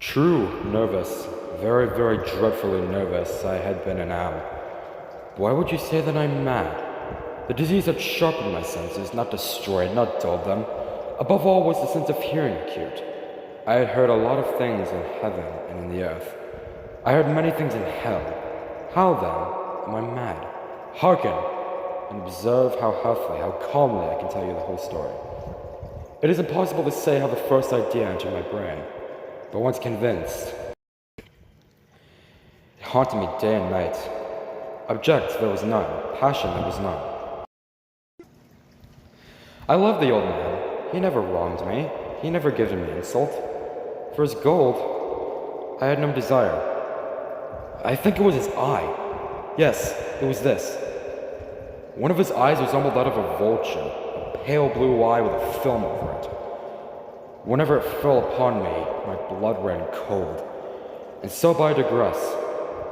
True, nervous. Very, very dreadfully nervous I had been an hour. Why would you say that I'm mad? The disease had sharpened my senses, not destroyed, not dulled them. Above all was the sense of hearing acute. I had heard a lot of things in heaven and in the earth. I heard many things in hell. How then am I mad? Hearken, and observe how healthily, how calmly I can tell you the whole story. It is impossible to say how the first idea entered my brain, but once convinced, it haunted me day and night. Object there was none, passion there was none. I loved the old man. He never wronged me. He never given me insult. For his gold, I had no desire. I think it was his eye. Yes, it was this. One of his eyes resembled that of a vulture, a pale blue eye with a film over it. Whenever it fell upon me, my blood ran cold. And so by digress,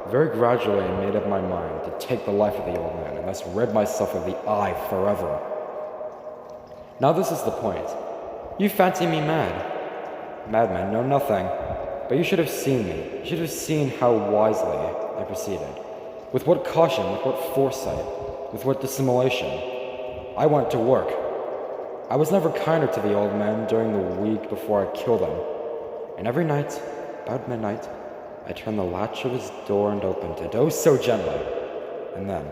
very gradually I made up my mind to take the life of the old man and thus rid myself of the eye forever. Now this is the point. You fancy me mad. Madmen know nothing, but you should have seen me. You should have seen how wisely I proceeded. With what caution, with what foresight, with what dissimulation. I went to work. I was never kinder to the old man during the week before I killed him. And every night, about midnight, I turned the latch of his door and opened it, oh so gently. And then,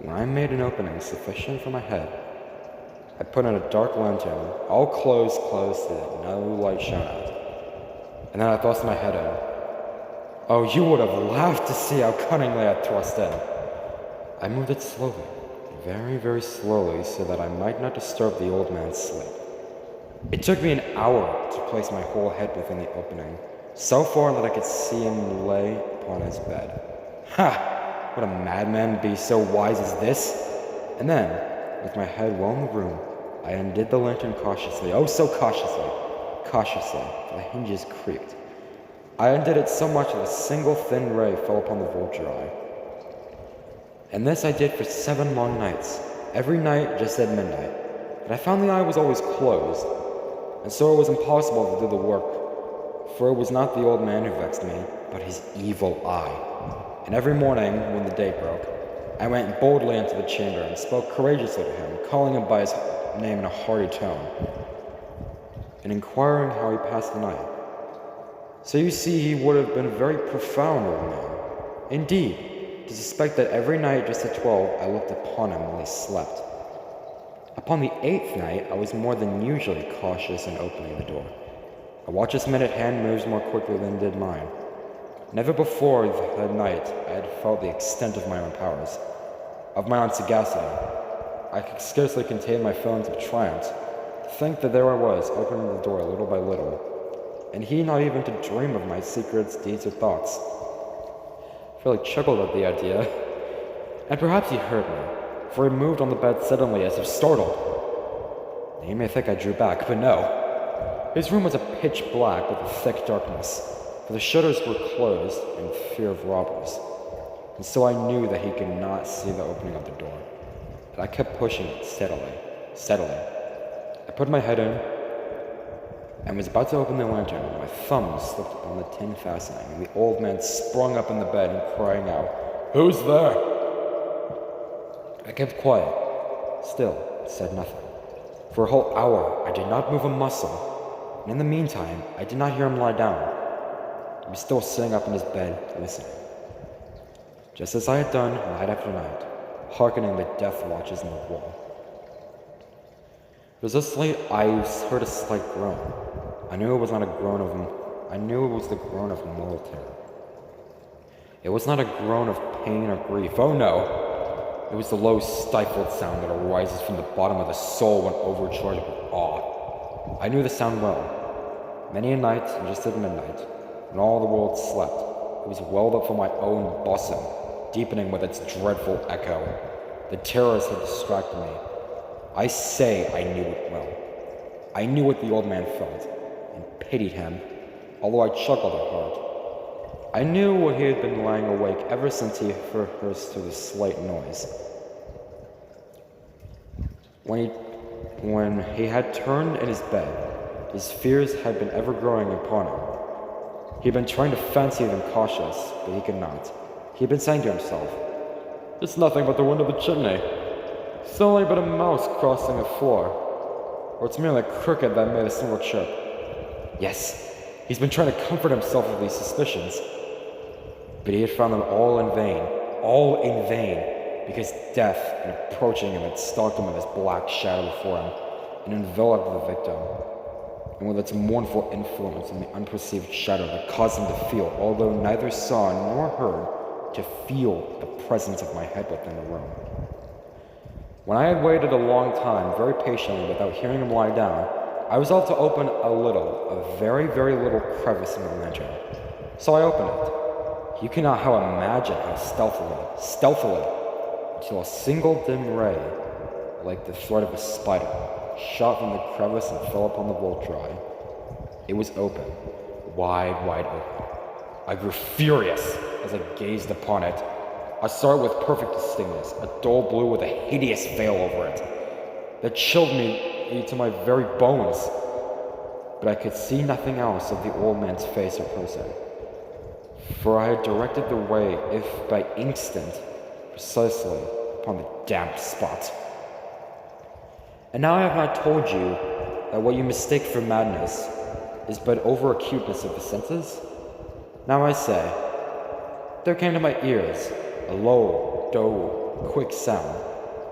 when I made an opening sufficient for my head, I put in a dark lantern, all closed so that no light shone out. And then I thrust my head in. Oh, you would have laughed to see how cunningly I thrust in. I moved it slowly, very, very slowly, so that I might not disturb the old man's sleep. It took me an hour to place my whole head within the opening, so far that I could see him lay upon his bed. Ha! Would a madman be so wise as this? And then, with my head well in the room, I undid the lantern cautiously, oh so cautiously, for the hinges creaked. I undid it so much that a single thin ray fell upon the vulture eye. And this I did for 7 long nights, every night just at midnight. But I found the eye was always closed, and so it was impossible to do the work, for it was not the old man who vexed me, but his evil eye. And every morning, when the day broke, I went boldly into the chamber and spoke courageously to him, calling him by his name in a hearty tone, and inquiring how he passed the night. So you see, he would have been a very profound old man. Indeed, to suspect that every night just at 12 I looked upon him while he slept. Upon the 8th night, I was more than usually cautious in opening the door. A watch's minute hand moves more quickly than did mine. Never before that night I had felt the extent of my own powers, of my own sagacity. I could scarcely contain my feelings of triumph, to think that there I was, opening the door little by little, and he not even to dream of my secrets, deeds, or thoughts. I fairly chuckled at the idea, and perhaps he heard me, for he moved on the bed suddenly as if startled. You may think I drew back, but no. His room was a pitch black with a thick darkness, for the shutters were closed in fear of robbers, and so I knew that he could not see the opening of the door. But I kept pushing it steadily. I put my head in, and was about to open the lantern when my thumb slipped upon the tin fastening, and the old man sprung up in the bed and crying out, "Who's there?" I kept quiet, still said nothing. For a whole hour I did not move a muscle, and in the meantime I did not hear him lie down. He was still sitting up in his bed, listening, just as I had done night after night, hearkening the death watches in the wall. I heard a slight groan. I knew it was not a groan of I knew it was the groan of mortal terror. It was not a groan of pain or grief. Oh no! It was the low, stifled sound that arises from the bottom of the soul when overcharged with awe. I knew the sound well. Many a night, just at midnight, when all the world slept, it was welled up from my own bosom, deepening with its dreadful echo. The terrors had distracted me. I say I knew it well. I knew what the old man felt, and pitied him, although I chuckled at heart. I knew what he had been lying awake ever since he rehearsed through the slight noise. When he had turned in his bed, his fears had been ever growing upon him. He'd been trying to fancy them cautious, but he could not. He'd been saying to himself, "It's nothing but the wind of the chimney. It's only but a mouse crossing the floor. Or it's merely a cricket that made a single chirp." Yes, he's been trying to comfort himself with these suspicions. But he had found them all in vain, because death, in approaching him, had stalked him with his black shadow before him and enveloped the victim, and with its mournful influence on the unperceived shadow that caused him to feel, although neither saw nor heard, to feel the presence of my head within the room. When I had waited a long time, very patiently, without hearing him lie down, I resolved to open a very, very little crevice in the lantern. So I opened it. You cannot how imagine how stealthily, until a single dim ray, like the thread of a spider, shot from the crevice and fell upon the bolt dry. It was open, wide open. I grew furious as I gazed upon it. I saw it with perfect distinctness, a dull blue with a hideous veil over it, that chilled me to my very bones. But I could see nothing else of the old man's face or person, for I had directed the way, if by instinct, precisely upon the damp spot. And now I have not told you that what you mistake for madness is but over-acuteness of the senses? Now I say, there came to my ears a low, dull, quick sound,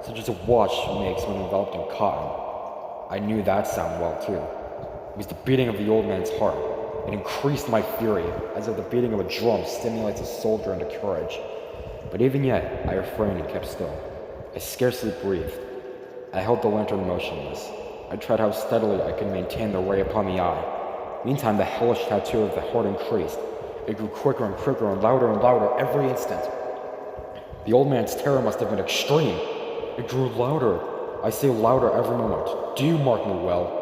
such as a watch makes when enveloped in cotton. I knew that sound well, too. It was the beating of the old man's heart. It increased my fury, as if the beating of a drum stimulates a soldier into courage. But even yet, I refrained and kept still. I scarcely breathed. I held the lantern motionless. I tried how steadily I could maintain the ray upon the eye. Meantime, the hellish tattoo of the heart increased. It grew quicker and quicker and louder every instant. The old man's terror must have been extreme. It grew louder. I say louder every moment. Do you mark me well?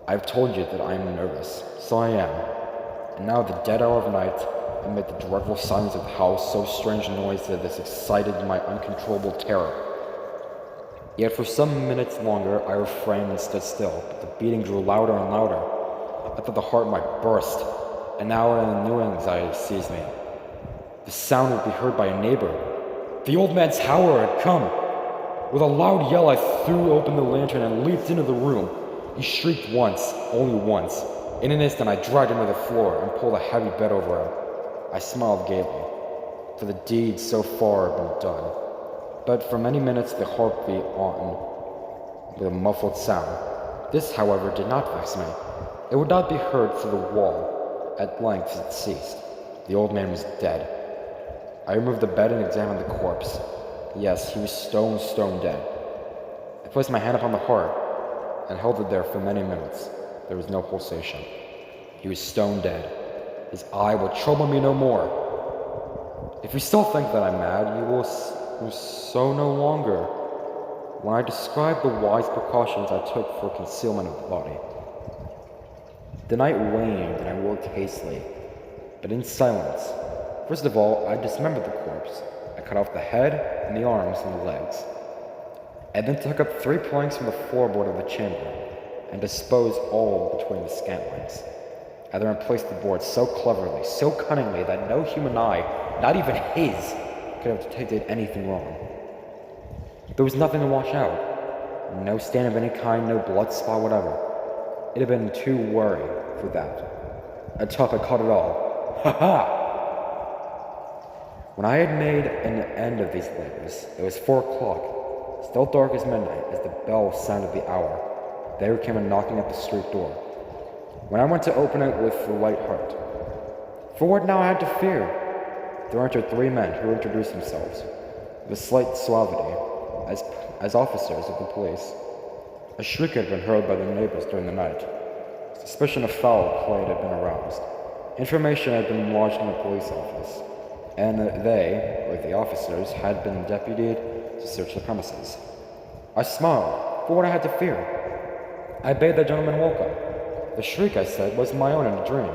I've told you that I am nervous. So I am. And now, at the dead hour of night, amid the dreadful silence of the house, so strange a noise that this excited my uncontrollable terror. Yet for some minutes longer I refrained and stood still, but the beating grew louder and louder. I thought the heart might burst, and now a new anxiety seized me. The sound would be heard by a neighbor. The old man's hour had come. With a loud yell I threw open the lantern and leaped into the room. He shrieked once, only once. In an instant I dragged him to the floor and pulled a heavy bed over him. I smiled gaily, for the deed so far had been done. But for many minutes the heart beat on with a muffled sound. This, however, did not vex me. It would not be heard through the wall. At length it ceased. The old man was dead. I removed the bed and examined the corpse. Yes, he was stone dead. I placed my hand upon the heart and held it there for many minutes. There was no pulsation. He was stone dead. His eye will trouble me no more. If you still think that I'm mad, you will so no longer when I describe the wise precautions I took for concealment of the body. The night waned and I worked hastily, but in silence. First of all, I dismembered the corpse. I cut off the head and the arms and the legs. I then took up 3 planks from the floorboard of the chamber and disposed all between the scantlings. I then replaced the boards so cleverly, so cunningly, that no human eye, not even his, could have detected anything wrong. There was nothing to wash out. No stain of any kind, no blood spot whatever. It had been too wary for that. At top I caught it all. Ha ha! When I had made an end of these labors, it was 4 o'clock, still dark as midnight, as the bell sounded the hour. There came a knocking at the street door. When I went to open it with a light heart, for what now I had to fear? There entered 3 men who introduced themselves, with a slight suavity, as officers of the police. A shriek had been heard by the neighbors during the night. Suspicion of foul play had been aroused. Information had been lodged in the police office, and they, like the officers, had been deputed to search the premises. I smiled, for what I had to fear. I bade the gentleman welcome. The shriek, I said, was my own in a dream.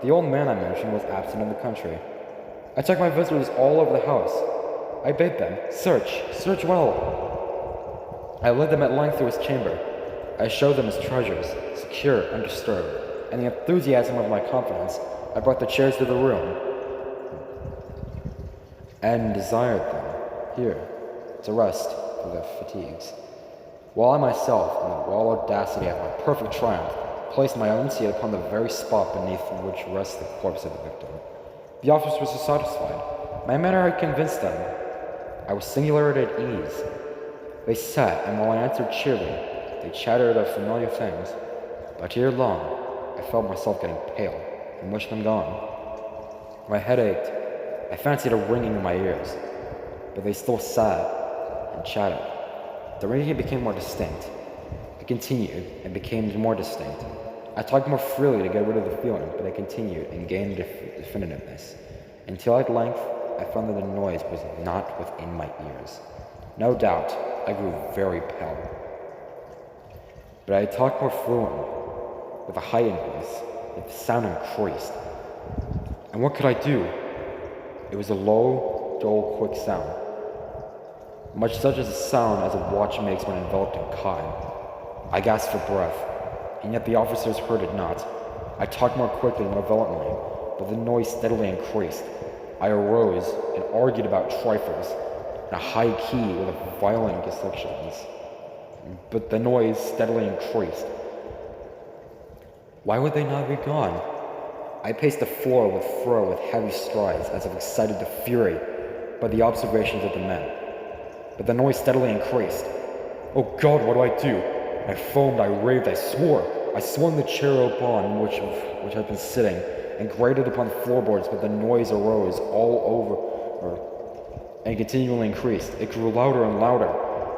The old man I mentioned was absent in the country. I checked my visitors all over the house. I bade them, search well. I led them at length to his chamber. I showed them his treasures, secure, undisturbed. and the enthusiasm of my confidence, I brought the chairs to the room and desired them here to rest for their fatigues, while I myself, in the raw audacity of my perfect triumph, placed my own seat upon the very spot beneath which rests the corpse of the victim. The officers were satisfied. My manner had convinced them. I was singularly at ease. They sat, and while I answered cheerily, they chattered of familiar things. But ere long, I felt myself getting pale, and wished them gone. My head ached. I fancied a ringing in my ears, but they still sat and chatted. The ringing became more distinct. It continued and became more distinct. I talked more freely to get rid of the feeling, but it continued and gained definitiveness, until at length I found that the noise was not within my ears. No doubt, I grew very pale. But I talked more fluently, with a heightened voice, yet the sound increased. And what could I do? It was a low, dull, quick sound, much such as a sound as a watch makes when enveloped in cotton. I gasped for breath, and yet the officers heard it not. I talked more quickly and more violently, but the noise steadily increased. I arose and argued about trifles in a high key with violent gesticulations, but the noise steadily increased. Why would they not be gone? I paced the floor with heavy strides, as if excited to fury by the observations of the men. But the noise steadily increased. Oh God, what do I do? I foamed, I raved, I swore. I swung the chair upon which I'd been sitting, and grated upon the floorboards, but the noise arose all over and continually increased. It grew louder and louder,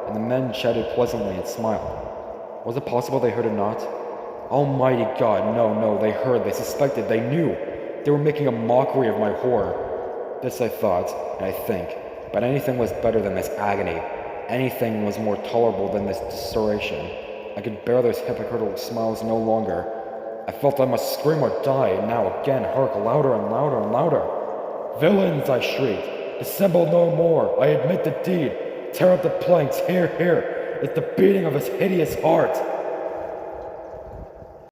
and the men chatted pleasantly and smiled. Was it possible they heard it not? Almighty God, no, they heard, they suspected, they knew. They were making a mockery of my horror. This I thought, and I think, but anything was better than this agony. Anything was more tolerable than this desolation. I could bear those hypocritical smiles no longer. I felt I must scream or die, and now again, hark, louder and louder and louder. Villains, I shrieked, dissemble no more. I admit the deed. Tear up the planks, here. It's the beating of his hideous heart.